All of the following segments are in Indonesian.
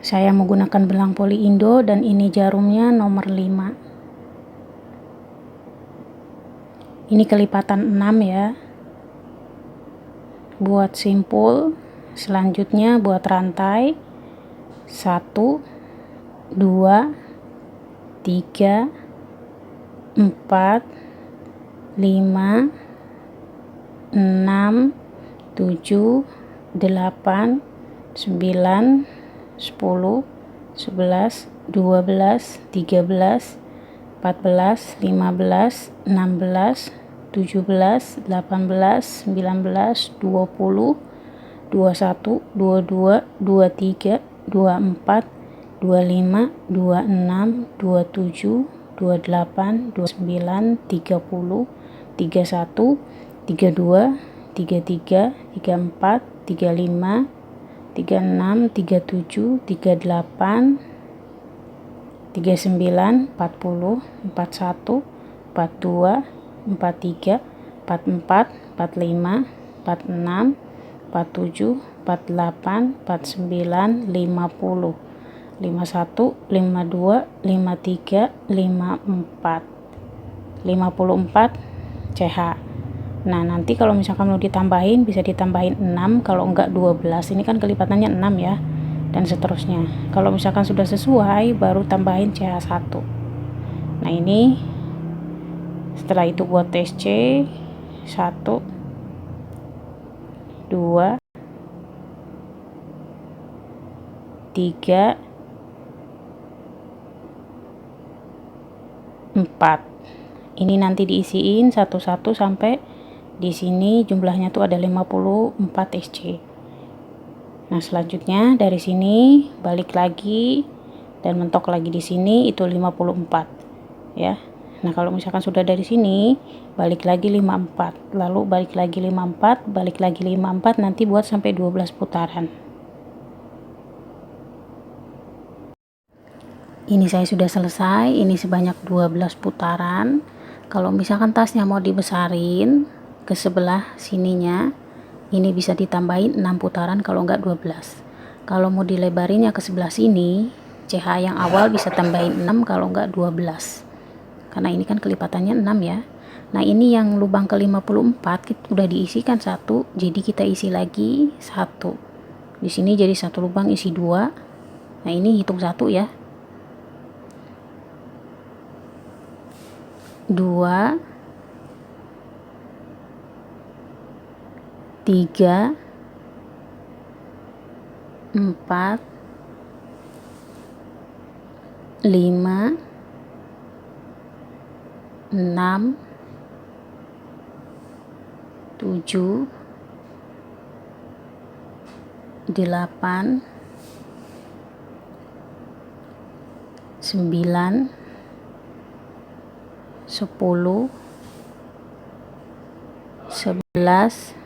Saya menggunakan benang poli Indo dan ini jarumnya nomor 5. Ini kelipatan 6 ya. Buat simpul, selanjutnya buat rantai 1, 2, 3, 4, 5, 6, 7, 8, 9, 10, 11, 12, 13, 14, 15, 16, 17, 18, 19, 20, 21, 22, 23, 24, 25, 26, 27, 28, 29, 30, 31, 32, 33, 34, 35, 36, 37, 38, 39, 40, 41, 42, 43, 44, 45, 46, 47, 48, 49, 50, 51, 52, 53, 54, 54 CH. Nah, nanti kalau misalkan mau ditambahin bisa ditambahin 6, kalau enggak 12. Ini kan kelipatannya 6 ya. Dan seterusnya. Kalau misalkan sudah sesuai baru tambahin CH1. Nah, ini setelah itu buat TSC 1, 2, 3, 4. Ini nanti diisiin satu-satu sampai di sini jumlahnya tuh ada 54 SC. Nah, selanjutnya dari sini balik lagi dan mentok lagi di sini itu 54 ya. Nah, kalau misalkan sudah dari sini balik lagi 54, lalu balik lagi 54, balik lagi 54, nanti buat sampai 12 putaran. Ini saya sudah selesai, ini sebanyak 12 putaran. Kalau misalkan tasnya mau dibesarin ke sebelah sininya, ini bisa ditambahin 6 putaran kalau enggak 12. Kalau mau dilebarinnya ke sebelah sini, CH yang awal bisa tambahin 6 kalau enggak 12. Karena ini kan kelipatannya 6 ya. Nah, ini yang lubang ke 54 udah diisikan 1, jadi kita isi lagi 1. Di sini jadi 1 lubang isi 2. Nah, ini hitung 1 ya. 2, 3, 4, 5, 6, 7, 8, 9, 10, 11,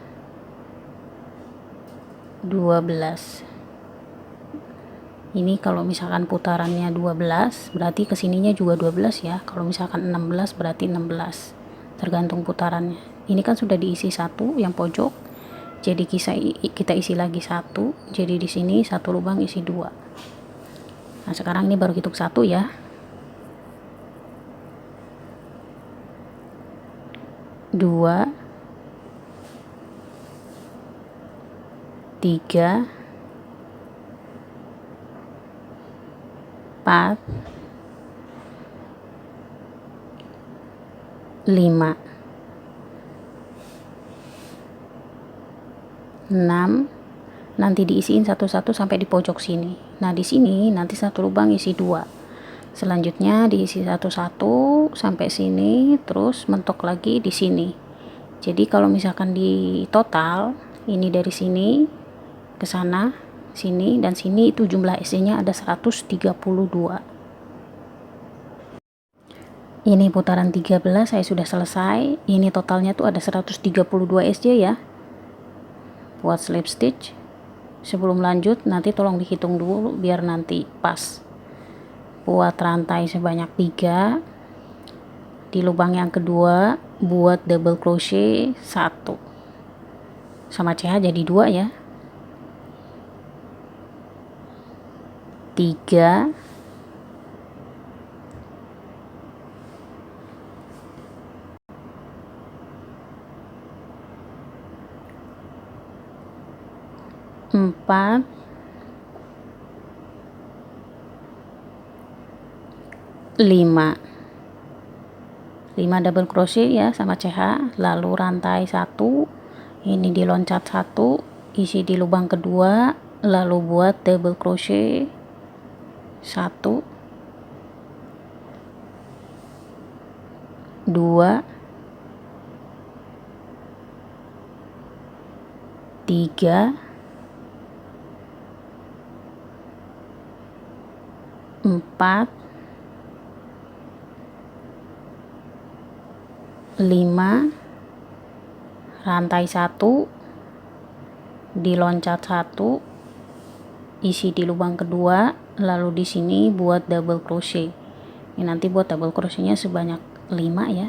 12. Ini kalau misalkan putarannya 12 berarti kesininya juga 12 ya. Kalau misalkan 16 berarti 16, tergantung putarannya. Ini kan sudah diisi 1 yang pojok, jadi kita isi lagi 1, jadi di sini 1 lubang isi 2. Nah, sekarang ini baru hitung 1 ya. 2, 3, 4, 5, 6, nanti diisiin satu-satu sampai di pojok sini. Nah, di sini nanti 1 lubang isi 2. Selanjutnya diisi satu-satu sampai sini, terus mentok lagi di sini. Jadi kalau misalkan di total ini dari sini ke sana, sini dan sini itu jumlah SC-nya ada 132. Ini putaran 13 saya sudah selesai. Ini totalnya tuh ada 132 SC ya. Buat slip stitch. Sebelum lanjut nanti tolong dihitung dulu biar nanti pas. Buat rantai sebanyak 3. Di lubang yang kedua buat double crochet 1. Sama CH jadi 2 ya. 3, 4, 5 double crochet ya sama CH, lalu rantai 1, ini di loncat 1, isi di lubang kedua, lalu buat double crochet 1, 2, 3, 4, 5, rantai 1, di loncat 1, isi di lubang kedua, lalu di sini buat double crochet. Ini nanti buat double crochetnya sebanyak 5 ya.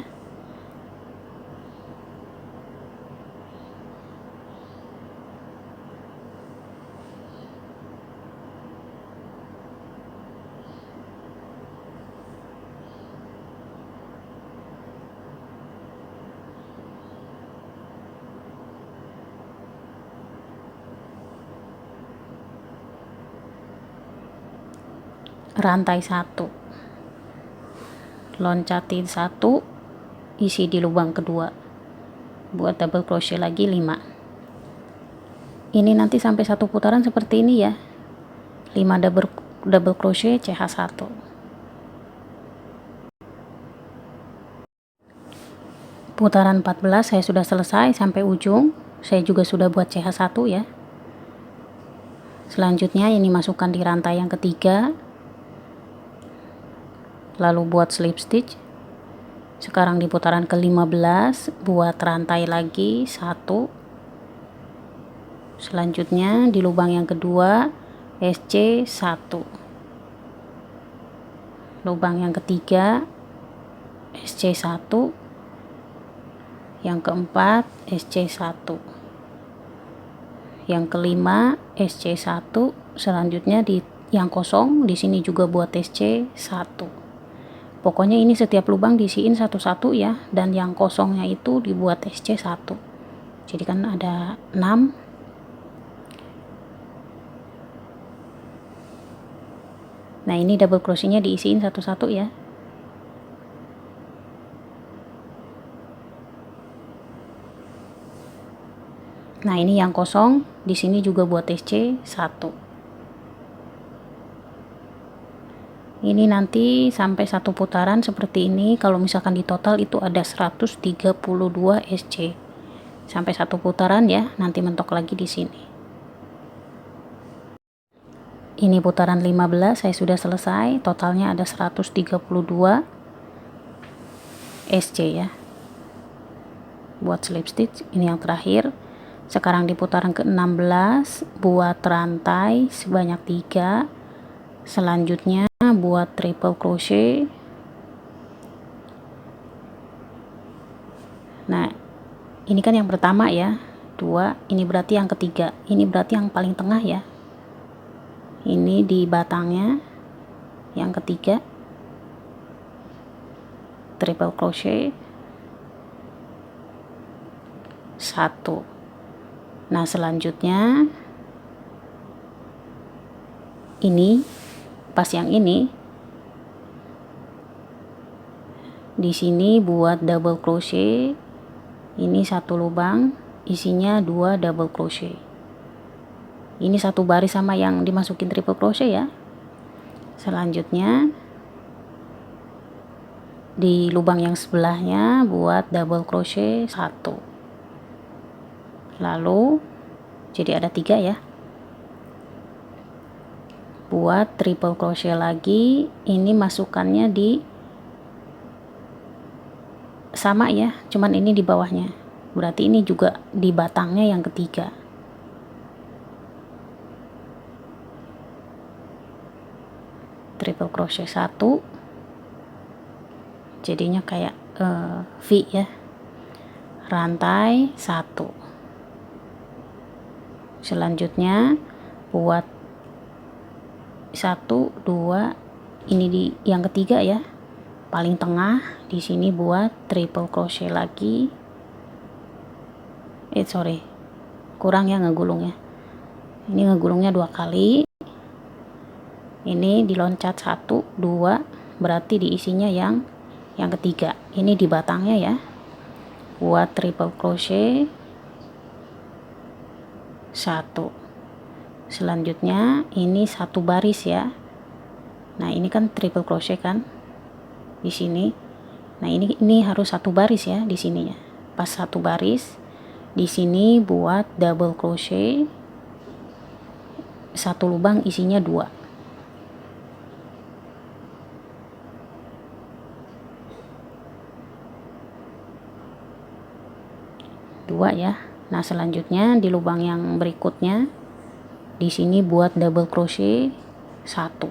Rantai 1, loncatin 1, isi di lubang kedua, buat double crochet lagi 5. Ini nanti sampai 1 putaran seperti ini ya, 5 double crochet CH1. Putaran 14 saya sudah selesai sampai ujung, saya juga sudah buat CH1 ya. Selanjutnya ini masukkan di rantai yang ketiga, lalu buat slip stitch. Sekarang di putaran ke-15 buat rantai lagi 1, selanjutnya di lubang yang kedua SC1, lubang yang ketiga SC1, yang keempat SC1, yang kelima SC1, selanjutnya di yang kosong di sini juga buat SC1. Pokoknya ini setiap lubang diisiin satu-satu ya, dan yang kosongnya itu dibuat SC1. Jadi kan ada 6. Nah, ini double crochetnya diisiin satu-satu ya. Nah, ini yang kosong, di sini juga buat SC1. Ini nanti sampai 1 putaran seperti ini. Kalau misalkan di total itu ada 132 SC. Sampai 1 putaran ya, nanti mentok lagi di sini. Ini putaran 15 saya sudah selesai, totalnya ada 132 SC ya. Buat slip stitch, ini yang terakhir. Sekarang di putaran ke-16 buat rantai sebanyak 3. Selanjutnya buat triple crochet. Nah, ini kan yang pertama ya, 2, ini berarti yang ketiga, ini berarti yang paling tengah ya. Ini di batangnya yang ketiga, triple crochet 1. Nah, selanjutnya ini pas yang ini di sini buat double crochet. Ini 1 lubang, isinya 2 double crochet. Ini 1 baris sama yang dimasukin triple crochet ya. Selanjutnya di lubang yang sebelahnya buat double crochet 1. Lalu jadi ada 3 ya. Buat triple crochet lagi, ini masukannya di sama ya, cuman ini di bawahnya, berarti ini juga di batangnya yang ketiga. Triple crochet 1, jadinya kayak V ya. Rantai 1. Selanjutnya buat 1 2, ini di yang ketiga ya, paling tengah. Di sini buat triple crochet lagi. Kurang ya ngegulungnya. Ini ngegulungnya 2 kali. Ini diloncat 1 2, berarti diisinya yang ketiga. Ini di batangnya ya, buat triple crochet 1. Selanjutnya ini 1 baris ya. Nah ini kan triple crochet kan di sini. Nah ini harus 1 baris ya di sininya. Pas 1 baris di sini buat double crochet 1 lubang, isinya 2. Ya. Nah selanjutnya di lubang yang berikutnya di sini buat double crochet 1.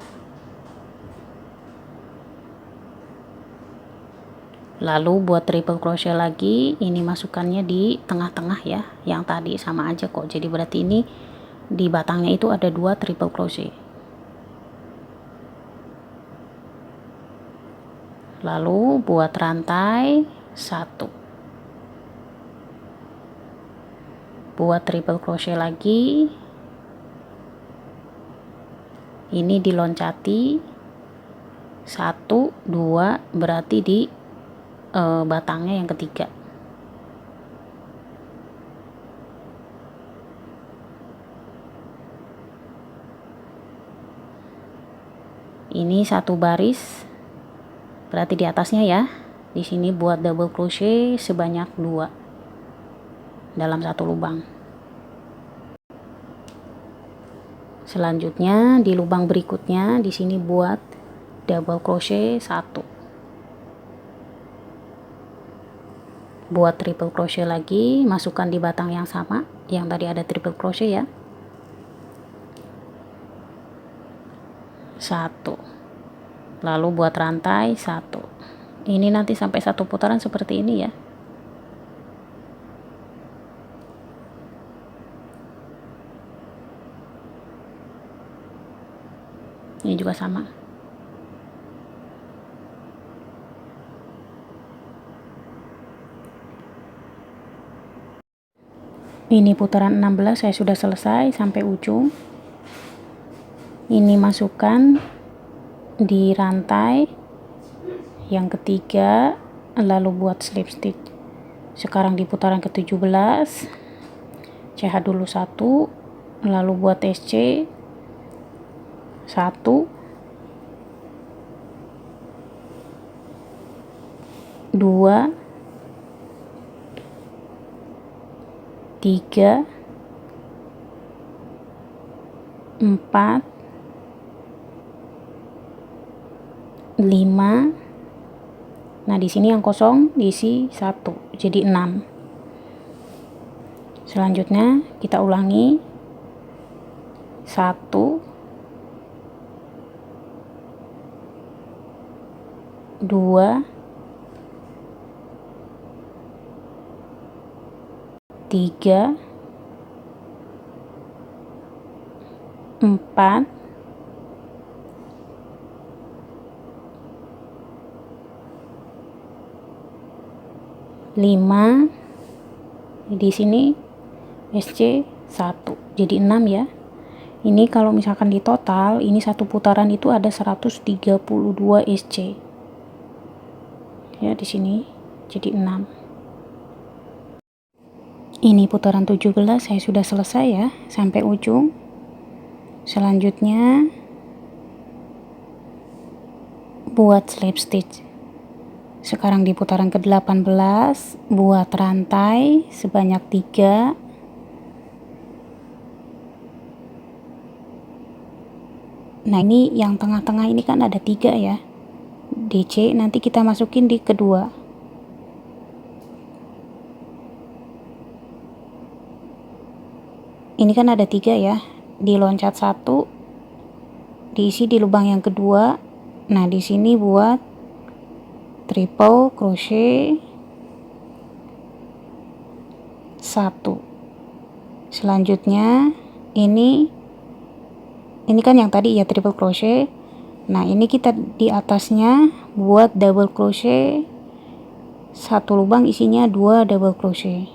Lalu buat triple crochet lagi, ini masukannya di tengah-tengah ya, yang tadi sama aja kok. Jadi berarti ini di batangnya itu ada 2 triple crochet. Lalu buat rantai 1. Buat triple crochet lagi, ini diloncati 1 2, berarti di batangnya yang ketiga. Ini 1 baris, berarti di atasnya ya. Di sini buat double crochet sebanyak 2 dalam 1 lubang. Selanjutnya di lubang berikutnya di sini buat double crochet 1. Buat triple crochet lagi, masukkan di batang yang sama, yang tadi ada triple crochet ya. 1. Lalu buat rantai 1. Ini nanti sampai 1 putaran seperti ini ya. Ini juga sama. Ini putaran 16 saya sudah selesai sampai ujung. Ini masukkan di rantai yang ketiga, lalu buat slip stitch. Sekarang di putaran ke-17, CH dulu 1, lalu buat SC 1 2 3 4 5. Nah di sini yang kosong diisi 1, jadi 6. Selanjutnya kita ulangi 1 2 3 4 5. Di sini SC 1, jadi 6 ya. Ini kalau misalkan di total ini 1 putaran itu ada 132 SC ya. Di sini jadi 6. Ini putaran 17 saya sudah selesai ya sampai ujung. Selanjutnya buat slip stitch. Sekarang di putaran ke-18 buat rantai sebanyak 3. Nah ini yang tengah-tengah ini kan ada 3 ya, DC, nanti kita masukin di kedua. Ini kan ada 3 ya, diloncat 1, diisi di lubang yang kedua. Nah di sini buat triple crochet 1. Selanjutnya ini Ini kan yang tadi ya triple crochet. Nah ini kita di atasnya buat double crochet, satu lubang isinya 2 double crochet.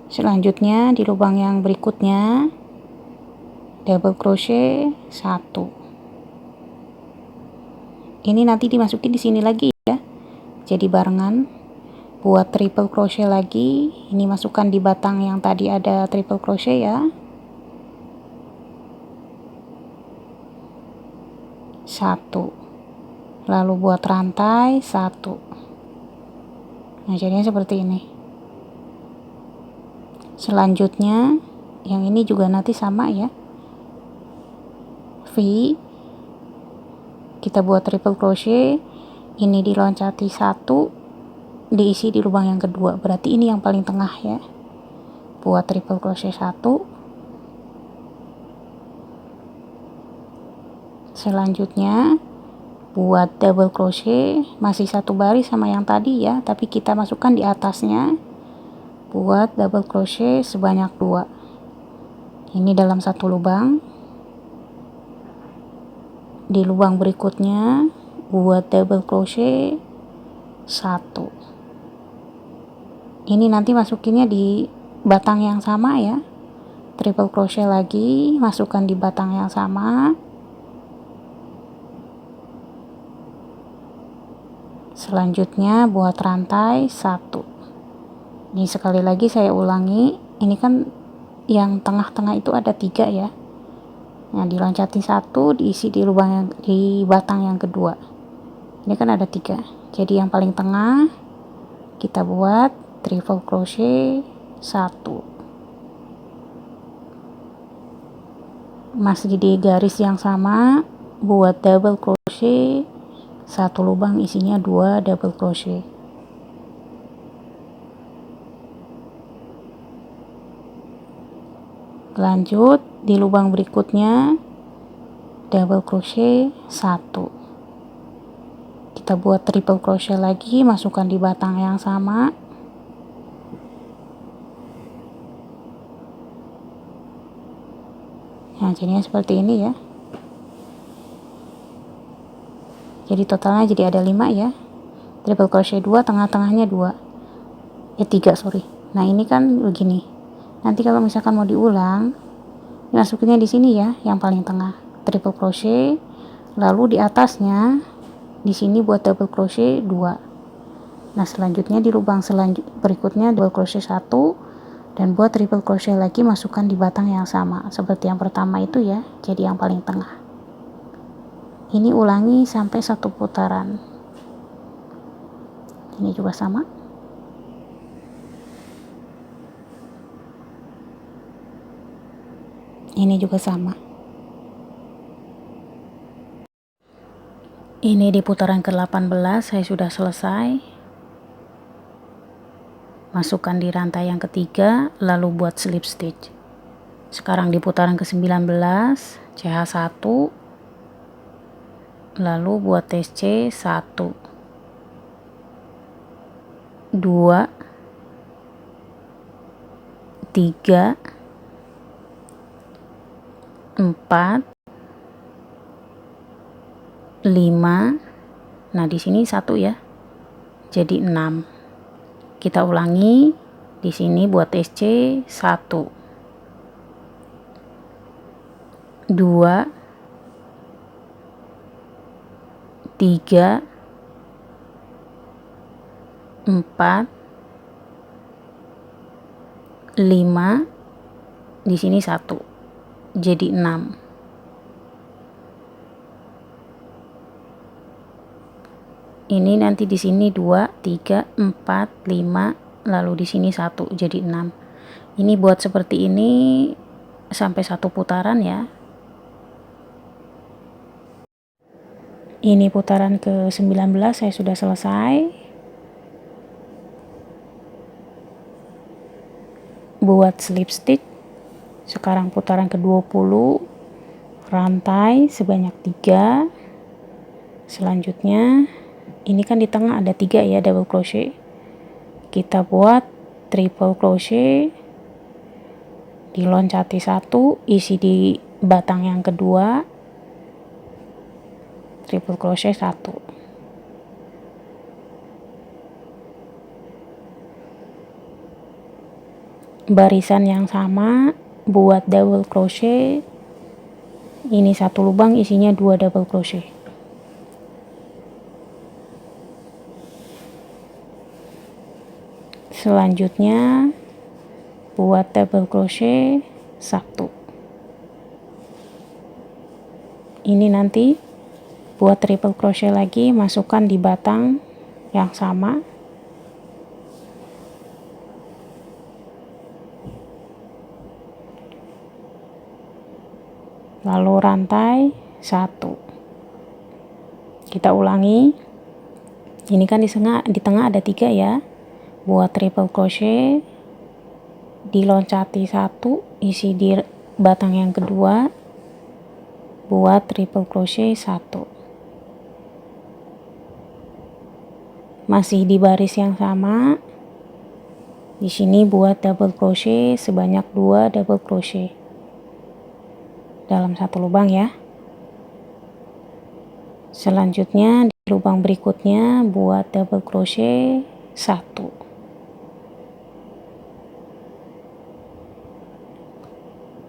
Selanjutnya di lubang yang berikutnya double crochet 1. Ini nanti dimasukin di sini lagi ya, jadi barengan. Buat triple crochet lagi, ini masukkan di batang yang tadi ada triple crochet ya, 1. Lalu buat rantai 1. Nah jadinya seperti ini. Selanjutnya yang ini juga nanti sama ya, V, kita buat triple crochet, ini diloncati 1, diisi di lubang yang kedua, berarti ini yang paling tengah ya. Buat triple crochet 1. Selanjutnya buat double crochet, masih satu baris sama yang tadi ya, tapi kita masukkan di atasnya. Buat double crochet sebanyak 2. Ini dalam satu lubang. Di lubang berikutnya buat double crochet 1. Ini nanti masukinnya di batang yang sama ya. Triple crochet lagi, masukkan di batang yang sama. Selanjutnya buat rantai 1. Ini sekali lagi saya ulangi, ini kan yang tengah-tengah itu ada 3 ya. Nah diloncati 1, diisi di lubang yang di batang yang kedua. Ini kan ada 3, jadi yang paling tengah kita buat triple crochet 1. Masih di garis yang sama, buat double crochet, satu lubang isinya 2 double crochet. Lanjut di lubang berikutnya double crochet 1. Kita buat triple crochet lagi, masukkan di batang yang sama. Nah jadinya seperti ini ya. Jadi totalnya jadi ada 5 ya. Triple crochet 2, tengah-tengahnya 2. 3 sorry. Nah ini kan begini. Nanti kalau misalkan mau diulang, masukinnya di sini ya, yang paling tengah. Triple crochet, lalu di atasnya di sini buat double crochet 2. Nah selanjutnya di lubang berikutnya double crochet 1, dan buat triple crochet lagi, masukkan di batang yang sama seperti yang pertama itu ya, jadi yang paling tengah. Ini ulangi sampai 1 putaran. Ini juga sama. Ini juga sama. Ini di putaran ke-18 saya sudah selesai. Masukkan di rantai yang ketiga, lalu buat slip stitch. Sekarang di putaran ke-19, CH1, lalu buat TC 1, 2, 3, 4, 5. Nah di sini 1 ya, jadi 6. Kita ulangi di sini buat SC 1, 2, 3, 4, 5. Di sini 1, jadi 6. Ini nanti di sini 2, 3, 4, 5, lalu di sini 1, jadi 6. Ini buat seperti ini sampai 1 putaran ya. Ini putaran ke-19 saya sudah selesai. Buat slip stitch. Sekarang putaran ke-20, rantai sebanyak 3. Selanjutnya ini kan di tengah ada 3 ya double crochet. Kita buat triple crochet diloncati 1, isi di batang yang kedua, triple crochet 1. Barisan yang sama buat double crochet. Ini 1 lubang isinya 2 double crochet. Selanjutnya buat double crochet 1. Ini nanti buat triple crochet lagi, masukkan di batang yang sama. Lalu rantai 1. Kita ulangi. Ini kan di tengah ada 3 ya. Buat triple crochet, diloncati 1, isi di batang yang kedua, buat triple crochet 1. Masih di baris yang sama. Di sini buat double crochet sebanyak 2 double crochet dalam 1 lubang ya. Selanjutnya di lubang berikutnya buat double crochet 1.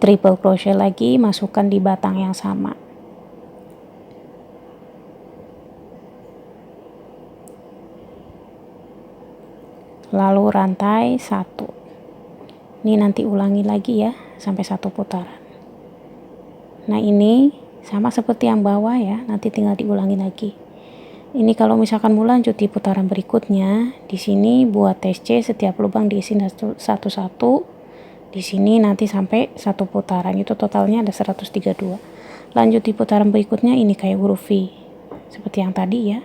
Triple crochet lagi, masukkan di batang yang sama. Lalu rantai 1. Ini nanti ulangi lagi ya sampai 1 putaran. Nah, ini sama seperti yang bawah ya, nanti tinggal diulangi lagi. Ini kalau misalkan mau lanjut di putaran berikutnya, di sini buat TC setiap lubang diisi satu-satu. Di sini nanti sampai 1 putaran, itu totalnya ada 132. Lanjut di putaran berikutnya, ini kayak huruf V seperti yang tadi ya.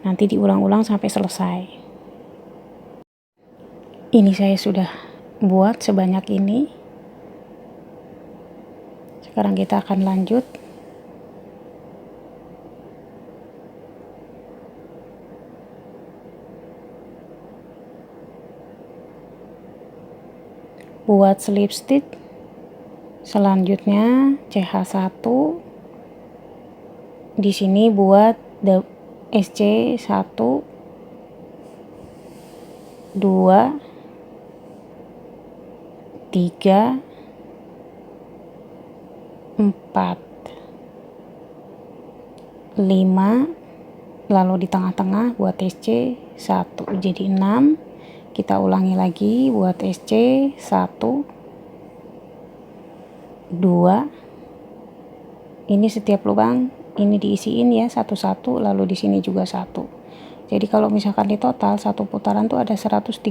Nanti diulang-ulang sampai selesai. Ini saya sudah buat sebanyak ini. Sekarang kita akan lanjut. Buat slip stitch. Selanjutnya CH1. Di sini buat SC 1, 2, 3, 4, 5, lalu di tengah-tengah buat SC 1, jadi 6. Kita ulangi lagi buat SC 1, 2. Ini setiap lubang ini diisiin ya satu-satu, lalu di sini juga 1. Jadi kalau misalkan di total 1 putaran tuh ada 132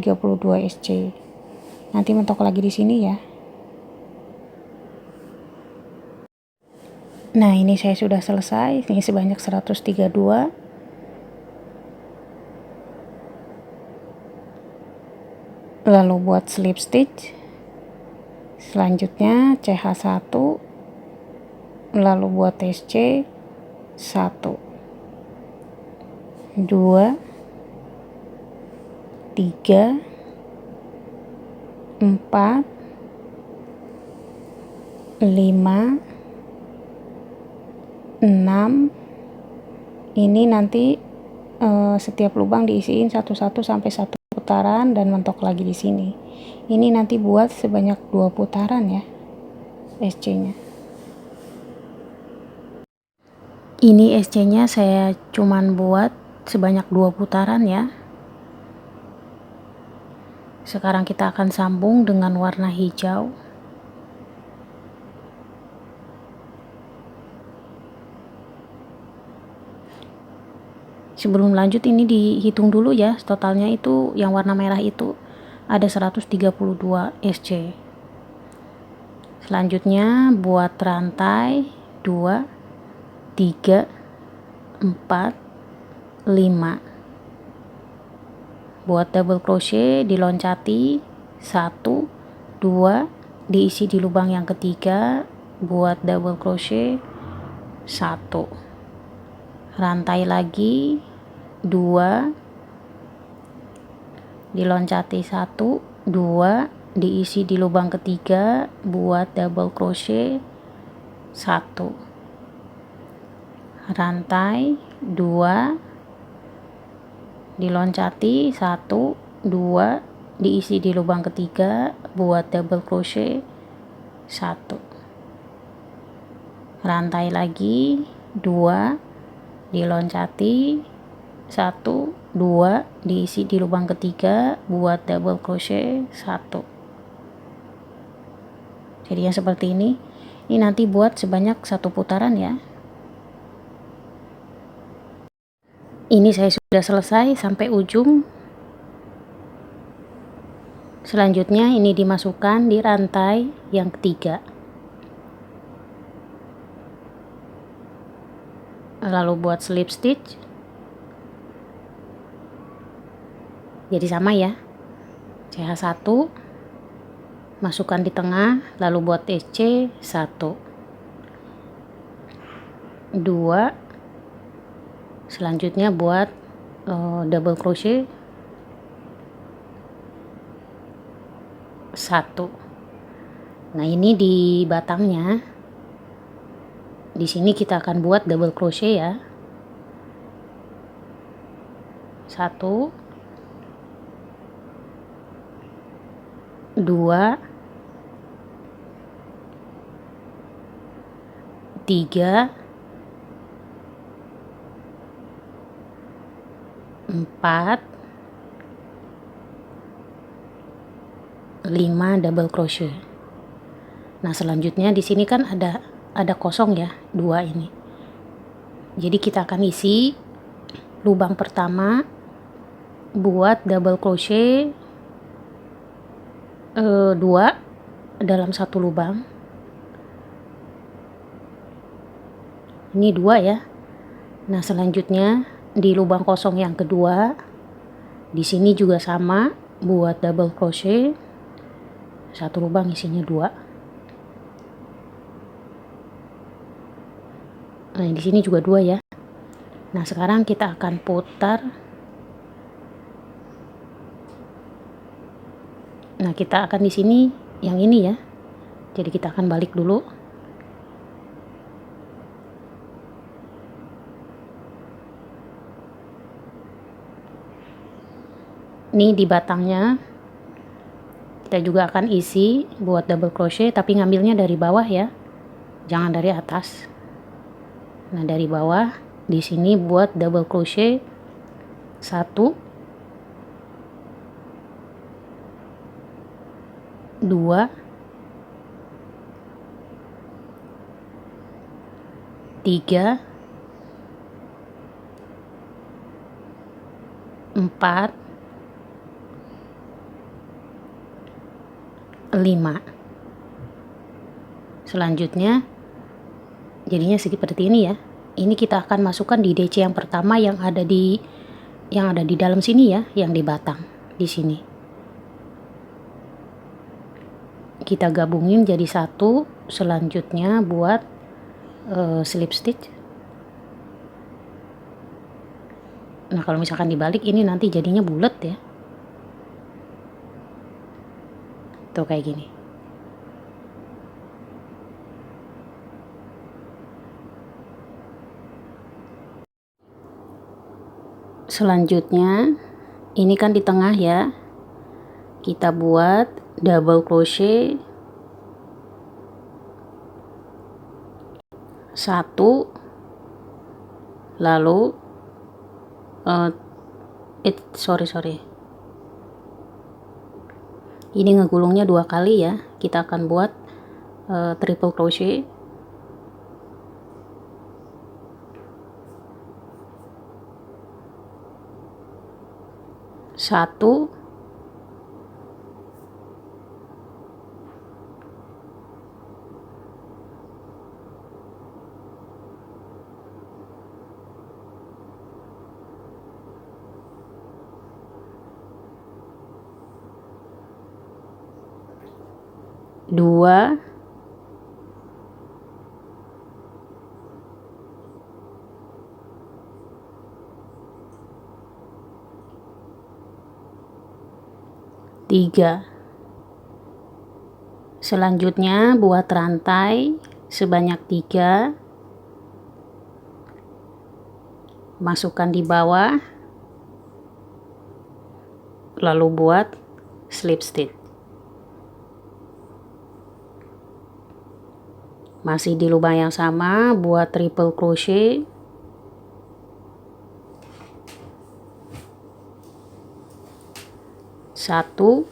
SC. Nanti mentok lagi di sini ya. Nah, ini saya sudah selesai. Ini sebanyak 132. Lalu buat slip stitch. Selanjutnya CH1, lalu buat SC 1, 2, 3, 4, 5, 6. Ini nanti setiap lubang diisiin satu-satu sampai 1 putaran dan mentok lagi di sini. Ini nanti buat sebanyak 2 putaran ya SC-nya. Ini SC-nya saya cuman buat sebanyak 2 putaran ya. Sekarang kita akan sambung dengan warna hijau. Sebelum lanjut ini dihitung dulu ya, totalnya itu yang warna merah itu ada 132 SC. Selanjutnya buat rantai 2, 3, 4, 5. Buat double crochet diloncati 1, 2, diisi di lubang yang ketiga, buat double crochet 1. Rantai lagi 2, diloncati 1, 2, diisi di lubang ketiga, buat double crochet 1, rantai 2, diloncati 1, 2, diisi di lubang ketiga, buat double crochet 1, rantai lagi 2, diloncati 1, 2, diisi di lubang ketiga, buat double crochet 1. Jadinya seperti ini. Ini nanti buat sebanyak 1 putaran ya. Ini saya sudah selesai sampai ujung. Selanjutnya ini dimasukkan di rantai yang ketiga. Lalu buat slip stitch. Jadi sama ya. CH1, masukkan di tengah, lalu buat TC 1, 2, selanjutnya buat double crochet 1. Nah, ini di batangnya. Di sini kita akan buat double crochet ya. 1, 2, 3, 4, 5 double crochet. Nah, selanjutnya di sini kan ada kosong ya, 2 ini. Jadi kita akan isi lubang pertama buat double crochet 2 dalam 1 lubang. Ini 2 ya. Nah, selanjutnya di lubang kosong yang kedua, di sini juga sama, buat double crochet 1 lubang, isinya 2. Nah, di sini juga 2 ya. Nah, sekarang kita akan putar. Nah, kita akan di sini yang ini ya. Jadi kita akan balik dulu. Ini di batangnya kita juga akan isi buat double crochet, tapi ngambilnya dari bawah ya, jangan dari atas. Nah, dari bawah di sini buat double crochet 1, 2, 3, 4, 5. Selanjutnya jadinya seperti ini ya. Ini kita akan masukkan di DC yang pertama yang ada di dalam sini ya, yang di batang di sini. Kita gabungin jadi 1, selanjutnya buat slip stitch. Nah, kalau misalkan dibalik ini nanti jadinya bulat ya. Tuh kayak gini. Selanjutnya ini kan di tengah ya. Kita buat double crochet 1, lalu sorry. Ini ngegulungnya 2 kali ya. Kita akan buat triple crochet. 1, 2, 3, Selanjutnya buat rantai sebanyak 3, masukkan di bawah, lalu buat slip stitch. Masih di lubang yang sama, buat triple crochet, satu,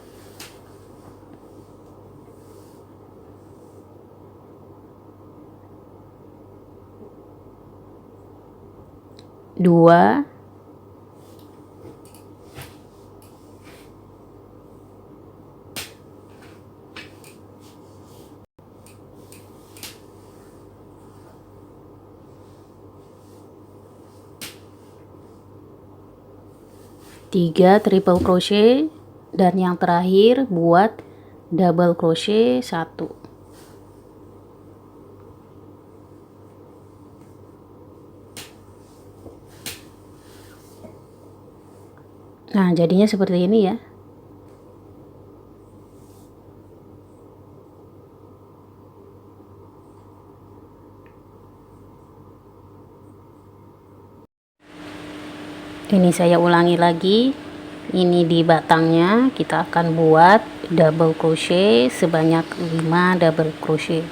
dua, tiga triple crochet, dan yang terakhir buat double crochet 1. Nah, jadinya seperti ini ya. Ini saya ulangi lagi. Ini di batangnya kita akan buat double crochet sebanyak 5 double crochet.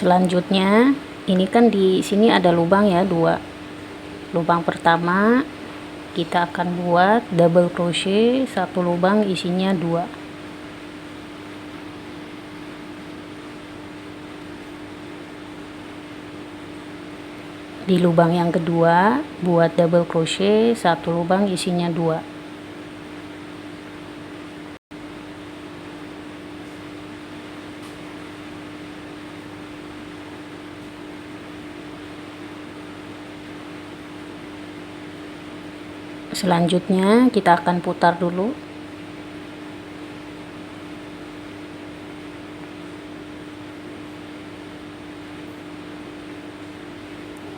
Selanjutnya, ini kan di sini ada lubang ya, 2. Lubang pertama kita akan buat double crochet 1 lubang, isinya 2. Di lubang yang kedua buat double crochet 1 lubang, isinya 2. Selanjutnya kita akan putar dulu.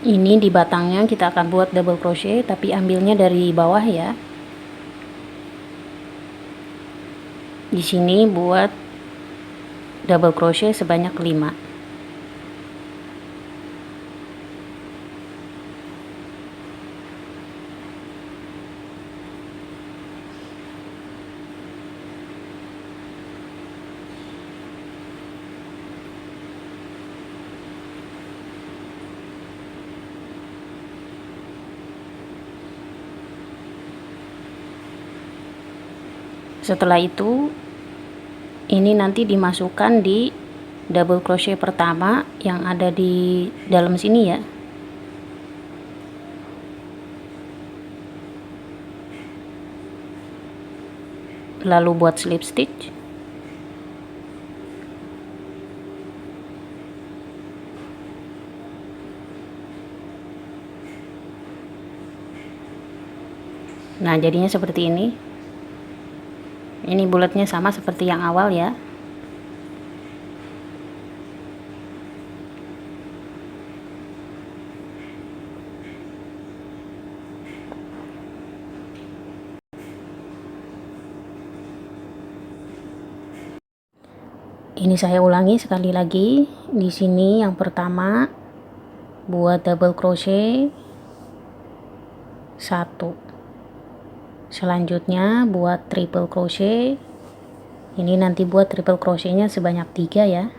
Ini di batangnya kita akan buat double crochet, tapi ambilnya dari bawah ya. Di sini buat double crochet sebanyak 5. Setelah itu, ini nanti dimasukkan di double crochet pertama yang ada di dalam sini ya. Lalu buat slip stitch. Nah, jadinya seperti ini. Ini bulatnya sama seperti yang awal ya. Ini saya ulangi sekali lagi. Di sini yang pertama buat double crochet 1. Selanjutnya buat triple crochet. Ini nanti buat triple crochetnya sebanyak 3 ya.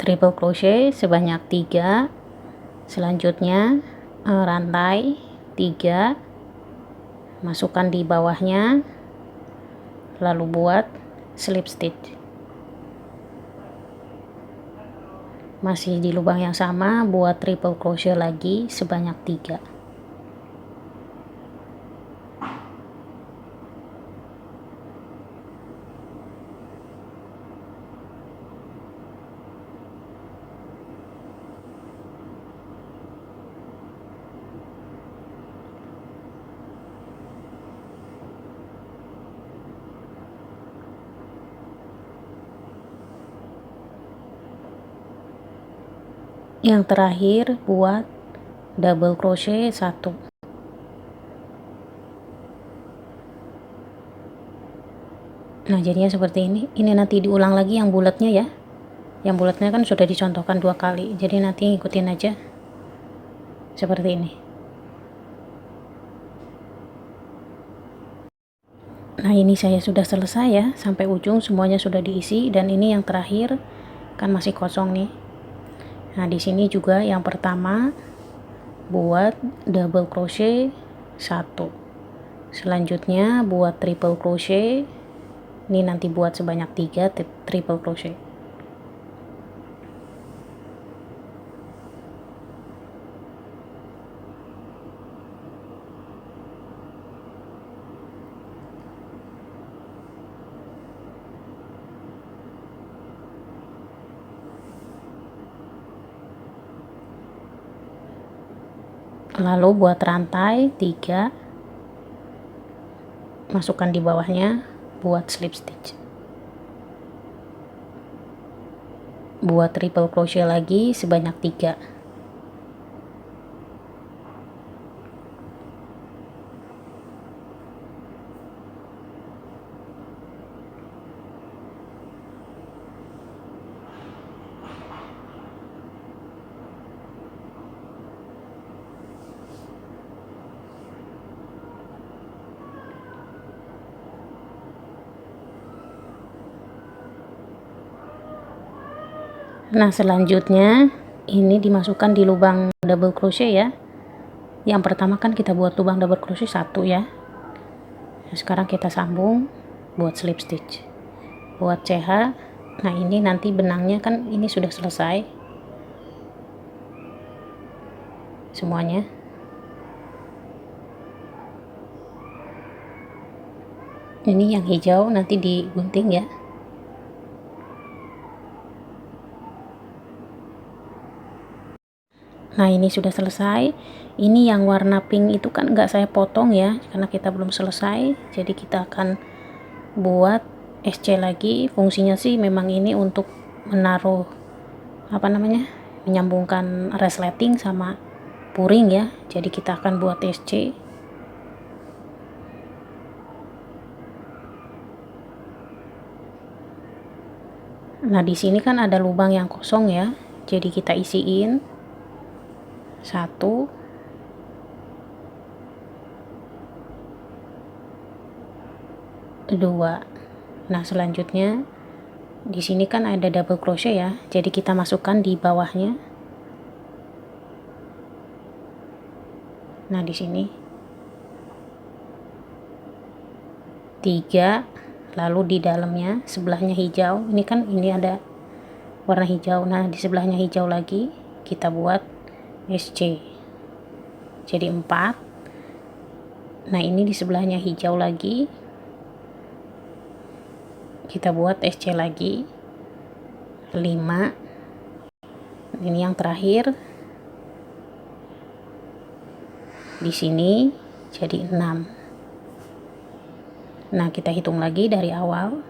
triple crochet sebanyak 3, selanjutnya rantai 3, masukkan di bawahnya, lalu buat slip stitch. Masih di lubang yang sama, buat triple crochet lagi sebanyak 3. Yang terakhir buat double crochet 1. Nah, jadinya seperti ini. Ini nanti diulang lagi yang bulatnya ya. Yang bulatnya kan sudah dicontohkan 2 kali. Jadi nanti ikutin aja seperti ini. Nah, ini saya sudah selesai ya, sampai ujung semuanya sudah diisi, dan ini yang terakhir kan masih kosong nih. Nah, di sini juga yang pertama buat double crochet 1. Selanjutnya buat triple crochet. Ini nanti buat sebanyak 3 triple crochet. Lalu buat rantai 3, masukkan di bawahnya, buat slip stitch. Buat triple crochet lagi sebanyak 3. Nah, selanjutnya ini dimasukkan di lubang double crochet ya. Yang pertama kan kita buat lubang double crochet 1 ya. Nah, sekarang kita sambung buat slip stitch. Buat CH. Nah, ini nanti benangnya kan ini sudah selesai semuanya. Ini yang hijau nanti digunting ya. Nah, ini sudah selesai. Ini yang warna pink itu kan nggak saya potong ya, karena kita belum selesai. Jadi kita akan buat SC lagi. Fungsinya sih memang ini untuk menaruh menyambungkan resleting sama puring ya. Jadi kita akan buat SC. Nah, di sini kan ada lubang yang kosong ya. Jadi kita isiin 1, 2. Nah, selanjutnya di sini kan ada double crochet ya. Jadi kita masukkan di bawahnya. Nah, di sini 3, lalu di dalamnya sebelahnya hijau. Ini kan ini ada warna hijau. Nah, di sebelahnya hijau lagi kita buat SC. Jadi 4. Nah, ini di sebelahnya hijau lagi kita buat SC lagi 5. Ini yang terakhir di sini jadi 6. Nah, kita hitung lagi dari awal.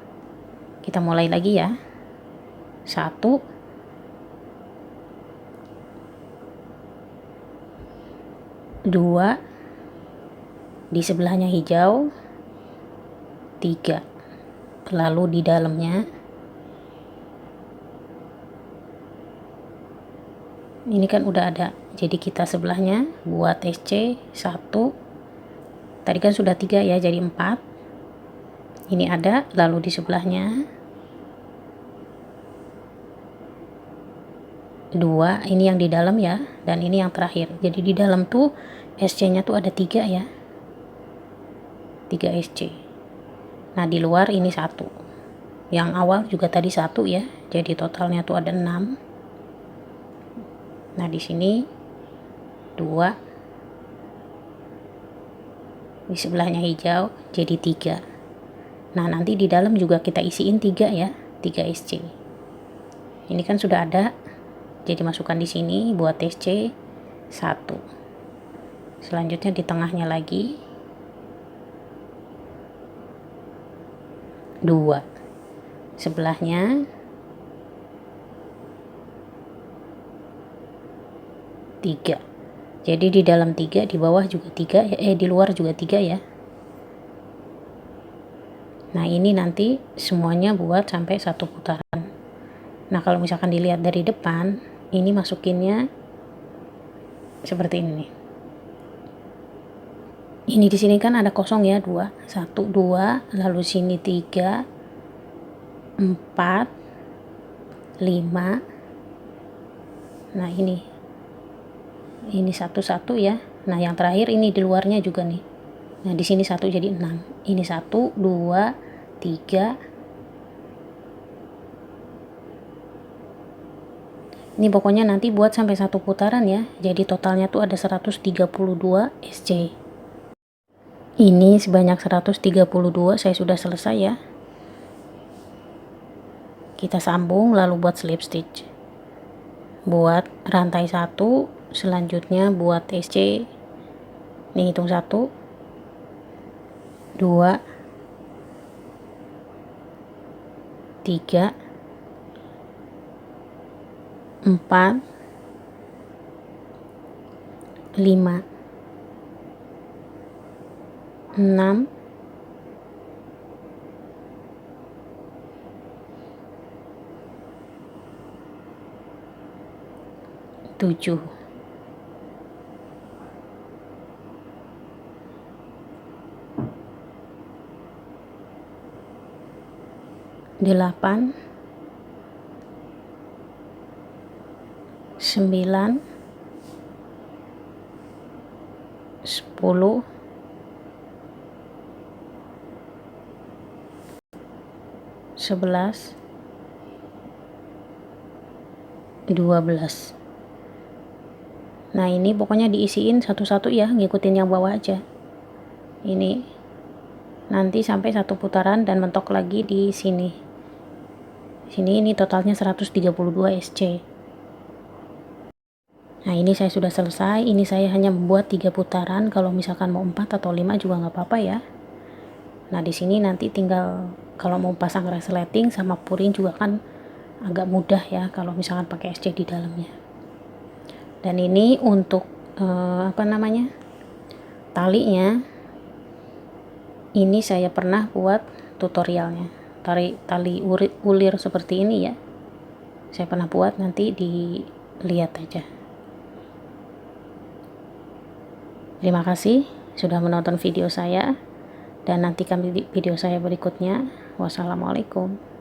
Kita mulai lagi ya. 1, 2, di sebelahnya hijau 3, lalu di dalamnya ini kan udah ada, jadi kita sebelahnya buat SC 1. Tadi kan sudah 3 ya, jadi 4. Ini ada, lalu di sebelahnya 2, ini yang di dalam ya, dan ini yang terakhir. Jadi di dalam tuh SC nya tuh ada 3 ya, 3 SC. Nah di luar ini 1, yang awal juga tadi 1 ya, jadi totalnya tuh ada 6. Nah di sini 2, di sebelahnya hijau jadi 3. Nah nanti di dalam juga kita isiin 3 ya, 3 SC. Ini kan sudah ada, jadi masukkan di sini buat SC 1. Selanjutnya di tengahnya lagi 2, sebelahnya 3. Jadi di dalam 3, di bawah juga 3 ya, di luar juga 3 ya. Nah ini nanti semuanya buat sampai 1 putaran. Nah kalau misalkan dilihat dari depan, ini masukinnya seperti ini nih. Ini di sini kan ada kosong ya, 2, 1, 2, lalu sini 3, 4, 5. Nah ini 1, 1 ya. Nah yang terakhir ini di luarnya juga nih. Nah di sini 1 jadi 6. Ini 1, 2, 3. Ini pokoknya nanti buat sampai 1 putaran ya. Jadi totalnya tuh ada 132 SC. Ini sebanyak 132 saya sudah selesai ya. Kita sambung lalu buat slip stitch. Buat rantai 1, selanjutnya buat SC. Nih hitung 1, 2, 3, 4, 5, 6, 7, 8, 9, 10, 11, 12. Nah ini pokoknya diisiin satu-satu ya, ngikutin yang bawah aja. Ini nanti sampai 1 putaran dan mentok lagi di sini. Sini ini totalnya 132 SC. Nah ini saya sudah selesai. Ini saya hanya membuat 3 putaran. Kalau misalkan mau 4 atau 5 juga nggak apa-apa ya. Nah di sini nanti tinggal kalau mau pasang resleting sama puring juga kan agak mudah ya kalau misalkan pakai SC di dalamnya. Dan ini untuk talinya, ini saya pernah buat tutorialnya, tali ulir seperti ini ya, saya pernah buat, nanti dilihat aja. Terima kasih sudah menonton video saya, dan nantikan video saya berikutnya. Wassalamualaikum.